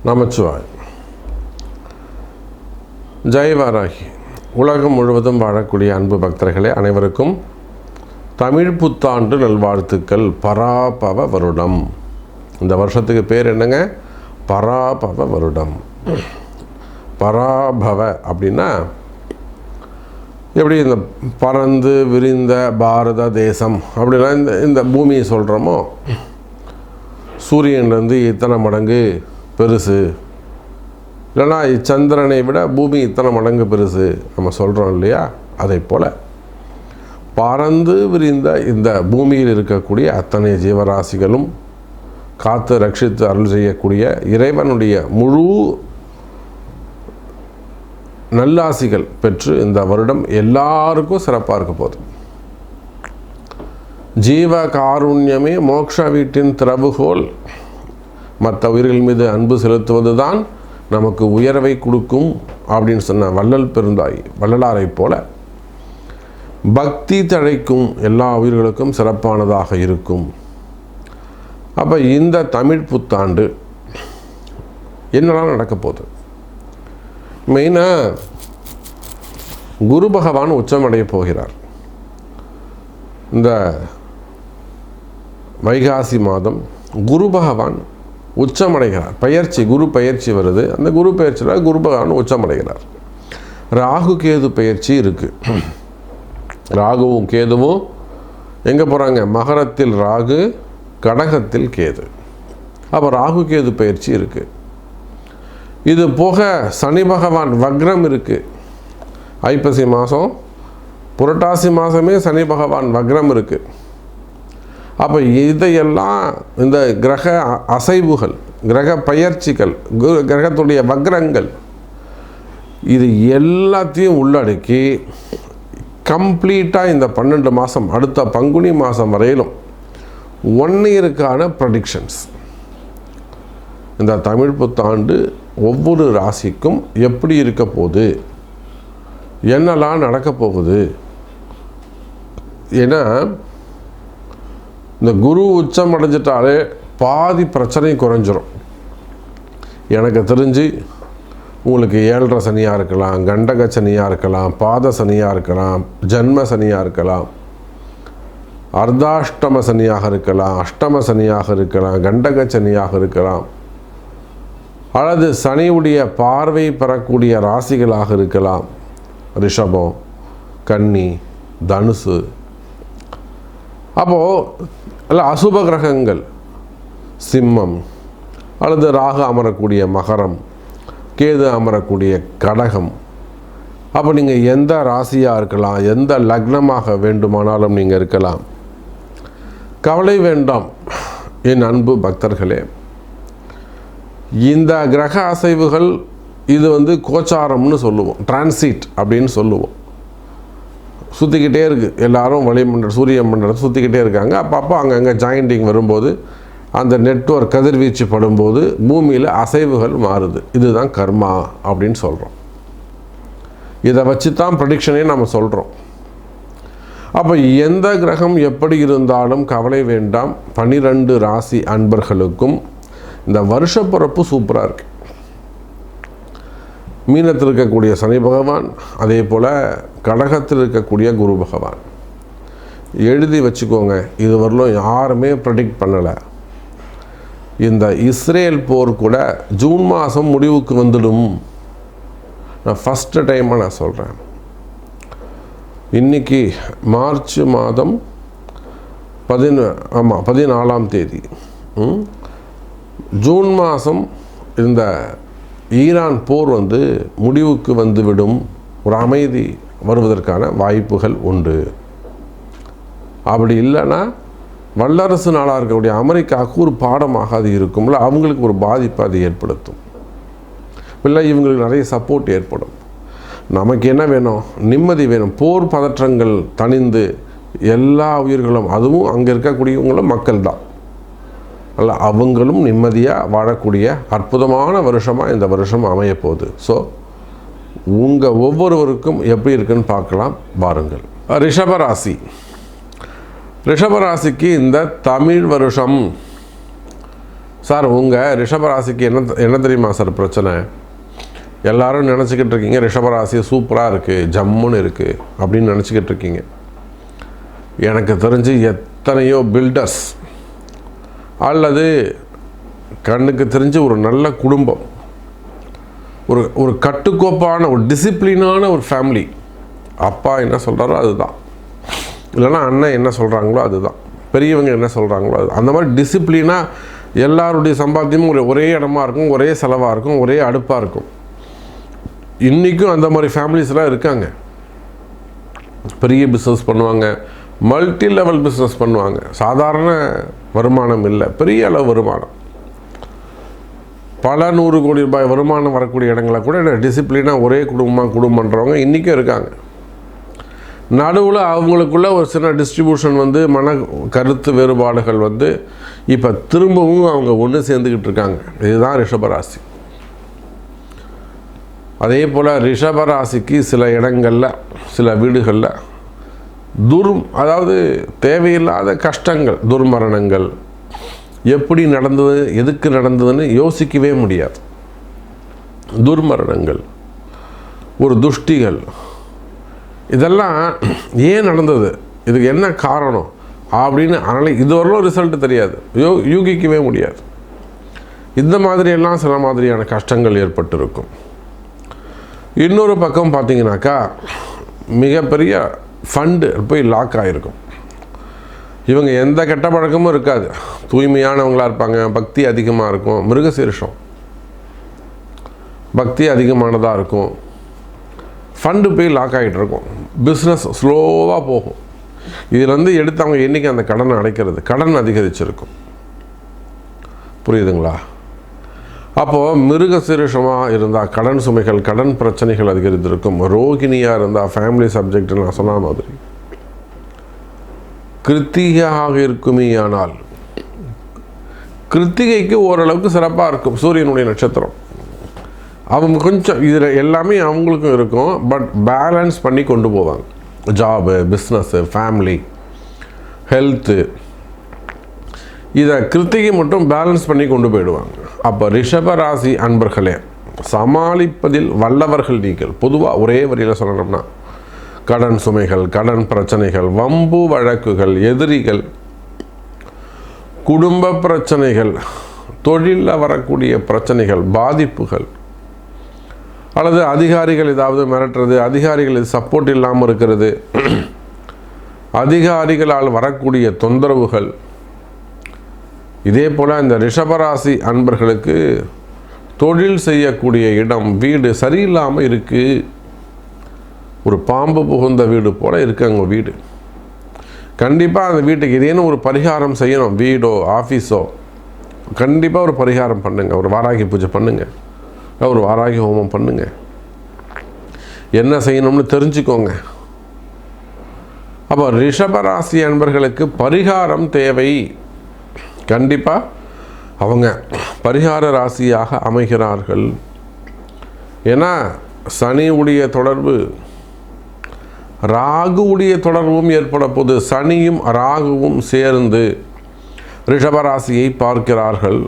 நமச்சிவாய். ஜெய் வாராகி. உலகம் முழுவதும் வாழக்கூடிய அன்பு பக்தர்களே அனைவருக்கும் தமிழ் புத்தாண்டு நல்வாழ்த்துக்கள். பராபவ வருடம். இந்த வருஷத்துக்கு பேர் என்னங்க? பராபவ வருடம். பராபவ அப்படின்னா எப்படி இந்த பறந்து விரிந்த பாரத தேசம் அப்படின்னா இந்த பூமியை சொல்கிறோமோ, சூரியன்லேருந்து இத்தனை மடங்கு பெருசு, இல்லைனா சந்திரனை விட பூமி இத்தனை மடங்கு பெருசு நம்ம சொல்கிறோம் இல்லையா? அதை போல் பறந்து விரிந்த இந்த பூமியில் இருக்கக்கூடிய அத்தனை ஜீவராசிகளும் காத்து ரட்சித்து அருள் செய்யக்கூடிய இறைவனுடைய முழு நல்லாசிகள் பெற்று இந்த வருடம் எல்லாருக்கும் சிறப்பாக இருக்க போகுது. ஜீவ காருண்யமே மோட்ச வீட்டின் திறவுகோல். மற்ற உயிர்கள் மீது அன்பு செலுத்துவது தான் நமக்கு உயர்வை கொடுக்கும் அப்படின்னு சொன்ன வள்ளலாரை போல பக்தி தழைக்கும் எல்லா உயிர்களுக்கும் சிறப்பானதாக இருக்கும். அப்போ இந்த தமிழ் புத்தாண்டு என்னெல்லாம் நடக்க போகுது? மெயினாக குரு பகவான் உச்சமடைய போகிறார். இந்த வைகாசி மாதம் குரு பகவான் உச்சமடைகிறார். குரு பயிற்சி வருது. அந்த குரு பயிற்சியில் குரு பகவான் உச்சமடைகிறார். ராகு கேது பயிற்சி இருக்குது. ராகுவும் கேதுவும் எங்கே போகிறாங்க? மகரத்தில் ராகு, கடகத்தில் கேது. அப்போ ராகு கேது பயிற்சி இருக்குது. இது போக சனி பகவான் வக்ரம் இருக்குது. ஐப்பசி மாதம், புரட்டாசி மாதமே சனி பகவான் வக்ரம் இருக்குது. அப்போ இதையெல்லாம் இந்த கிரக அசைவுகள், கிரக பயிற்சிகள், கிரகத்துடைய வக்ரங்கள், இது எல்லாத்தையும் உள்ளடக்கி கம்ப்ளீட்டாக இந்த 12 மாதம், அடுத்த பங்குனி மாதம் வரையிலும் 1 இயருக்கான ப்ரெடிக்ஷன்ஸ். இந்த தமிழ் புத்தாண்டு ஒவ்வொரு ராசிக்கும் எப்படி இருக்க போகுது, என்னெல்லாம் நடக்க போகுது. ஏன்னா இந்த குரு உச்சம் அடைஞ்சிட்டாலே பாதி பிரச்சனை குறைஞ்சிரும். எனக்கு தெரிஞ்சு உங்களுக்கு 7.5 சனியாக இருக்கலாம், கண்டக சனியாக இருக்கலாம், பாத சனியாக இருக்கலாம், ஜன்ம சனியாக இருக்கலாம், அர்த்தாஷ்டம சனியாக இருக்கலாம், அஷ்டம சனியாக இருக்கலாம், கண்டக சனியாக இருக்கலாம், அல்லது சனியுடைய பார்வை பெறக்கூடிய ராசிகளாக இருக்கலாம். ரிஷபம், கன்னி, தனுசு. அப்போது அல்ல அசுப கிரகங்கள் சிம்மம், அல்லது ராகு அமரக்கூடிய மகரம், கேது அமரக்கூடிய கடகம். அப்போ நீங்கள் எந்த ராசியாக இருக்கலாம், எந்த லக்னமாக வேண்டுமானாலும் நீங்கள் இருக்கலாம். கவலை வேண்டாம் என் அன்பு பக்தர்களே. இந்த கிரக அசைவுகள் இது கோச்சாரம்னு சொல்லுவோம், டிரான்சிட் அப்படின்னு சொல்லுவோம். சுற்றிக்கிட்டே இருக்குது. எல்லாரும் வளிமண்டலம், சூரிய மண்டலத்தை சுற்றிக்கிட்டே இருக்காங்க. அப்பப்போ அங்கங்கே ஜாயிண்டிங் வரும்போது, அந்த நெட்வொர்க் கதிர்வீச்சு படும்போது பூமியில் அசைவுகள் மாறுது. இதுதான் கர்மா அப்படின்னு சொல்கிறோம். இதை வச்சு தான் ப்ரெடிக்ஷனே நம்ம சொல்கிறோம். அப்போ எந்த கிரகம் எப்படி இருந்தாலும் கவலை வேண்டாம். 12 ராசி அன்பர்களுக்கும் இந்த வருஷ பிறப்பு சூப்பராக இருக்குது. மீனத்தில் இருக்கக்கூடிய சனி பகவான், அதே போல் கடகத்தில் இருக்கக்கூடிய குரு பகவான். எழுதி வச்சுக்கோங்க, இது வரலும் யாருமே ப்ரெடிக்ட் பண்ணலை. இந்த இஸ்ரேல் போர் கூட ஜூன் மாதம் முடிவுக்கு வந்துடும். நான் ஃபஸ்ட்டு டைமாக நான் சொல்கிறேன். இன்றைக்கி மார்ச் மாதம் 14ஆம் தேதி. ஜூன் மாதம் இந்த ஈரான் போர் முடிவுக்கு வந்துவிடும். ஒரு அமைதி வருவதற்கான வாய்ப்புகள் உண்டு. அப்படி இல்லைன்னா வல்லரசு நாடாக இருக்கக்கூடிய அமெரிக்காவுக்கு ஒரு பாடமாக அது இருக்கும்ல, அவங்களுக்கு ஒரு பாதிப்பு அது ஏற்படுத்தும். இல்லை இவங்களுக்கு நிறைய சப்போர்ட் ஏற்படும். நமக்கு என்ன வேணும்? நிம்மதி வேணும். போர் பதற்றங்கள் தணிந்து எல்லா உயிர்களும், அதுவும் அங்கே இருக்கக்கூடியவங்களும் மக்கள் தான், அல்ல அவங்களும் நிம்மதியாக வாழக்கூடிய அற்புதமான வருஷமாக இந்த வருஷம் அமையப்போகுது. ஸோ உங்கள் ஒவ்வொருவருக்கும் எப்படி இருக்குன்னு பார்க்கலாம் வாருங்கள். ரிஷபராசி. ரிஷபராசிக்கு இந்த தமிழ் வருஷம் சார் உங்கள் ரிஷபராசிக்கு என்ன தெரியுமா சார் பிரச்சனை? எல்லோரும் நினச்சிக்கிட்டு இருக்கீங்க ரிஷபராசி சூப்பராக இருக்குது, ஜம்முன்னு இருக்குது அப்படின்னு நினச்சிக்கிட்டு இருக்கீங்க. எனக்கு தெரிஞ்சு எத்தனையோ பில்டர்ஸ் அல்லது கண்ணுக்கு தெரிஞ்சு ஒரு நல்ல குடும்பம், ஒரு கட்டுக்கோப்பான ஒரு டிசிப்ளினான ஒரு ஃபேமிலி, அப்பா என்ன சொல்கிறாரோ அதுதான், இல்லைன்னா அண்ணன் என்ன சொல்கிறாங்களோ அதுதான், பெரியவங்க என்ன சொல்கிறாங்களோ அது, அந்த மாதிரி டிசிப்ளினாக எல்லாருடைய சம்பாத்தியமும் ஒரே இடமா இருக்கும், ஒரே செலவாக இருக்கும், ஒரே அடுப்பாக இருக்கும். இன்றைக்கும் அந்த மாதிரி ஃபேமிலிஸ்லாம் இருக்காங்க. பெரிய பிஸ்னஸ் பண்ணுவாங்க, மல்டி லெவல் பிஸ்னஸ் பண்ணுவாங்க. சாதாரண வருமானம் இல்லை, பெரிய அளவு வருமானம், பல 100 கோடி ரூபாய் வருமானம் வரக்கூடிய இடங்களை கூட டிசிப்ளினாக ஒரே குடும்பன்றவங்க இன்றைக்கும் இருக்காங்க. நடுவில் அவங்களுக்குள்ள ஒரு சின்ன டிஸ்ட்ரிபியூஷன் வந்து மன கருத்து வேறுபாடுகள் வந்து இப்போ திரும்பவும் அவங்க ஒன்று சேர்ந்துக்கிட்டு இருக்காங்க. இதுதான் ரிஷபராசி. அதே போல் ரிஷபராசிக்கு சில இடங்களில் சில வீடுகளில் அதாவது தேவையில்லாத கஷ்டங்கள், துர்மரணங்கள், எப்படி நடந்தது எதுக்கு நடந்ததுன்னு யோசிக்கவே முடியாது. துர்மரணங்கள், ஒரு துஷ்டிகள், இதெல்லாம் ஏன் நடந்தது, இதுக்கு என்ன காரணம் அப்படின்னு இதுவரையிலும் ரிசல்ட் தெரியாது, யூகிக்கவே முடியாது. இந்த மாதிரியெல்லாம் சில மாதிரியான கஷ்டங்கள் ஏற்பட்டிருக்கும். இன்னொரு பக்கம் பார்த்தீங்கன்னாக்கா மிகப்பெரிய ஃபண்டு போய் லாக் ஆகிருக்கும். இவங்க எந்த கெட்ட பழக்கமும் இருக்காது, தூய்மையானவங்களாக இருப்பாங்க, பக்தி அதிகமாக இருக்கும். மிருகசீரிஷம் பக்தி அதிகமானதாக இருக்கும். ஃபண்டு போய் லாக் ஆகிட்டு இருக்கும். பிஸ்னஸ் ஸ்லோவாக போகும். இதில் எடுத்தவங்க என்றைக்கு அந்த கடனை அடைக்கிறது, கடன் அதிகரிச்சிருக்கும். புரியுதுங்களா? அப்போது மிருகசீரிஷமாக இருந்தால் கடன் சுமைகள், கடன் பிரச்சனைகள் அதிகரித்திருக்கும். ரோகிணியாக இருந்தால் ஃபேமிலி சப்ஜெக்ட் நான் சொன்ன மாதிரி. கிருத்திகையாக இருக்குமே ஆனால் கிருத்திகைக்கு ஓரளவுக்கு சிறப்பாக இருக்கும், சூரியனுடைய நட்சத்திரம். அவங்க கொஞ்சம் இதில் எல்லாமே அவங்களுக்கும் இருக்கும், பட் பேலன்ஸ் பண்ணி கொண்டு போவாங்க. ஜாபு, பிஸ்னஸ்ஸு, ஃபேமிலி, ஹெல்த்து, இதை கிருத்திகை மட்டும் பேலன்ஸ் பண்ணி கொண்டு போயிடுவாங்க. அப்போ ரிஷபராசி அன்பர்களே, சமாளிப்பதில் வல்லவர்கள் நீங்கள். பொதுவாக ஒரே வரியில் சொல்லணும்னா கடன் சுமைகள், கடன் பிரச்சனைகள், வம்பு வழக்குகள், எதிரிகள், குடும்ப பிரச்சனைகள், தொழிலில் வரக்கூடிய பிரச்சனைகள், பாதிப்புகள், அல்லது அதிகாரிகள் ஏதாவது மிரட்டுறது, அதிகாரிகள் சப்போர்ட் இல்லாமல் இருக்கிறது, அதிகாரிகளால் வரக்கூடிய தொந்தரவுகள். இதே போல் இந்த ரிஷபராசி அன்பர்களுக்கு தொழில் செய்யக்கூடிய இடம், வீடு சரியில்லாமல் இருக்குது. ஒரு பாம்பு புகுந்த வீடு போல் இருக்குது அங்கே வீடு. கண்டிப்பாக அந்த வீட்டுக்கு இதேன்னு ஒரு பரிகாரம் செய்யணும். வீடோ ஆஃபீஸோ கண்டிப்பாக ஒரு பரிகாரம் பண்ணுங்கள். ஒரு வாராகி பூஜை பண்ணுங்கள், ஒரு வாராகி ஹோமம் பண்ணுங்கள். என்ன செய்யணும்னு தெரிஞ்சுக்கோங்க. அப்போ ரிஷபராசி அன்பர்களுக்கு பரிகாரம் தேவை. கண்டிப்பாக அவங்க பரிகார ராசியாக அமைகிறார்கள். ஏன்னா சனியுடைய தொடர்பு, ராகுவுடைய தொடர்பும் ஏற்பட போது. சனியும் ராகுவும் சேர்ந்து ரிஷபராசியை பார்க்கிறார்கள்.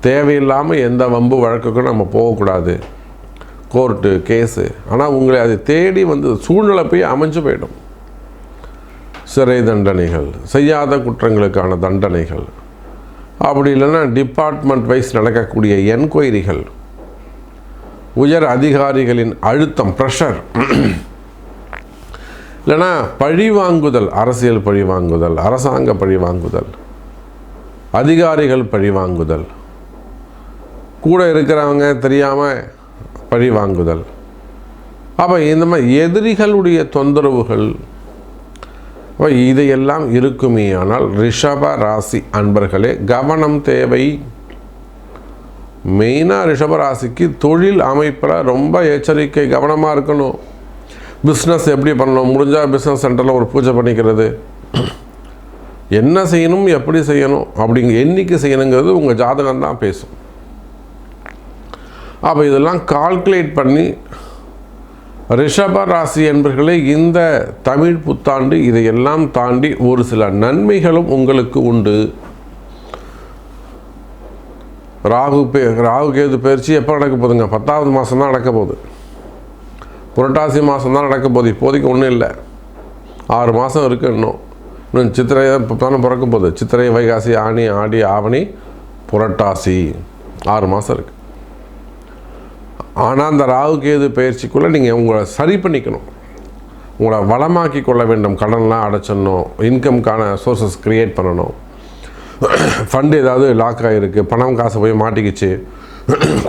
தேவையில்லாமல் எந்த வம்பு வழக்குக்கும் நம்ம போகக்கூடாது, கோர்ட்டு கேஸு. ஆனால் உங்களை அதை தேடி சூழ்நிலை போய் அமைஞ்சு போயிடும். சிறை தண்டனைகள், செய்யாத குற்றங்களுக்கான தண்டனைகள், அப்படி இல்லைன்னா டிபார்ட்மெண்ட் வைஸ் நடக்கக்கூடிய என்கொயரிகள், உயர் அதிகாரிகளின் அழுத்தம், ப்ரெஷர், இல்லைன்னா பழிவாங்குதல், அரசியல் பழிவாங்குதல், அரசாங்க பழிவாங்குதல், அதிகாரிகள் பழிவாங்குதல், கூட இருக்கிறவங்க தெரியாமல் பழிவாங்குதல். அப்போ இந்த மாதிரி எதிரிகளுடைய தொந்தரவுகள் இதையெல்லாம் இருக்குமே. ஆனால் ரிஷப ராசி அன்பர்களே கவனம் தேவை. மெயினாக ரிஷபராசிக்கு தொழில் அமைப்பில் ரொம்ப எச்சரிக்கை, கவனமாக இருக்கணும். பிஸ்னஸ் எப்படி பண்ணணும், முடிஞ்சால் பிஸ்னஸ் சென்டரில் ஒரு பூஜை பண்ணிக்கிறது, என்ன செய்யணும், எப்படி செய்யணும், என்னைக்கு செய்யணுங்கிறது உங்கள் ஜாதகம் தான் பேசும். அப்போ இதெல்லாம் கால்குலேட் பண்ணி ரிஷப ராசி என்பர்களே, இந்த தமிழ் புத்தாண்டு இதையெல்லாம் தாண்டி ஒரு சில நன்மைகளும் உங்களுக்கு உண்டு. ராகு கேது பயிற்சி எப்போ நடக்க போகுதுங்க? 10வது மாதம் தான் நடக்க போகுது. புரட்டாசி மாதம் தான் நடக்க போகுது. இப்போதைக்கு ஒன்றும் இல்லை, 6 மாதம் இருக்குது. இன்னும் சித்திரை இப்போ தானே பிறக்க போகுது. சித்திரை, வைகாசி, ஆனி, ஆடி, ஆவணி, புரட்டாசி 6 மாதம் இருக்குது. ஆனால் அந்த ராகு கேது பயிற்சிக்குள்ளே நீங்கள் உங்களை சரி பண்ணிக்கணும், உங்களை வளமாக்கி கொள்ள வேண்டும். கடன்லாம் அடைச்சிடணும், இன்கம்கான சோர்ஸஸ் க்ரியேட் பண்ணணும். ஃபண்டு ஏதாவது லாக் ஆகிருக்கு, பணம் காசு போய் மாட்டிக்கிச்சு,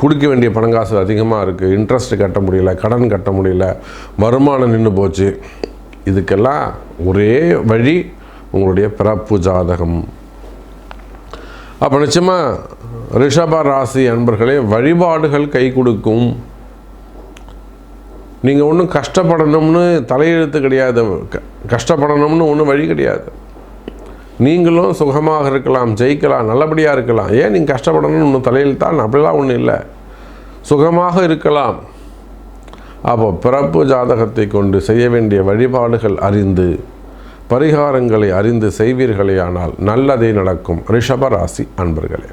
கொடுக்க வேண்டிய பணம் காசு அதிகமாக இருக்குது, இன்ட்ரெஸ்ட்டு கட்ட முடியல, கடன் கட்ட முடியல, வருமானம் நின்று போச்சு. இதுக்கெல்லாம் ஒரே வழி உங்களுடைய பிறப்பு ஜாதகம். அப்போ நிச்சயமாக ரிஷப ராசி அன்பர்களே, வழிபாடுகள் கை கொடுக்கும். நீங்கள் ஒன்றும் கஷ்டப்படணும்னு தலையெழுத்து கிடையாது, கஷ்டப்படணும்னு ஒன்றும் வழி கிடையாது. நீங்களும் சுகமாக இருக்கலாம், ஜெயிக்கலாம், நல்லபடியாக இருக்கலாம். ஏன் நீங்கள் கஷ்டப்படணும்னு ஒன்று தலையெழுத்தான்? அப்படிலாம் ஒன்றும் இல்லை, சுகமாக இருக்கலாம். அப்போ பிறப்பு ஜாதகத்தை கொண்டு செய்ய வேண்டிய வழிபாடுகள் அறிந்து, பரிகாரங்களை அறிந்து செய்வீர்களே ஆனால் நல்லதே நடக்கும். ரிஷப ராசி அன்பர்களே.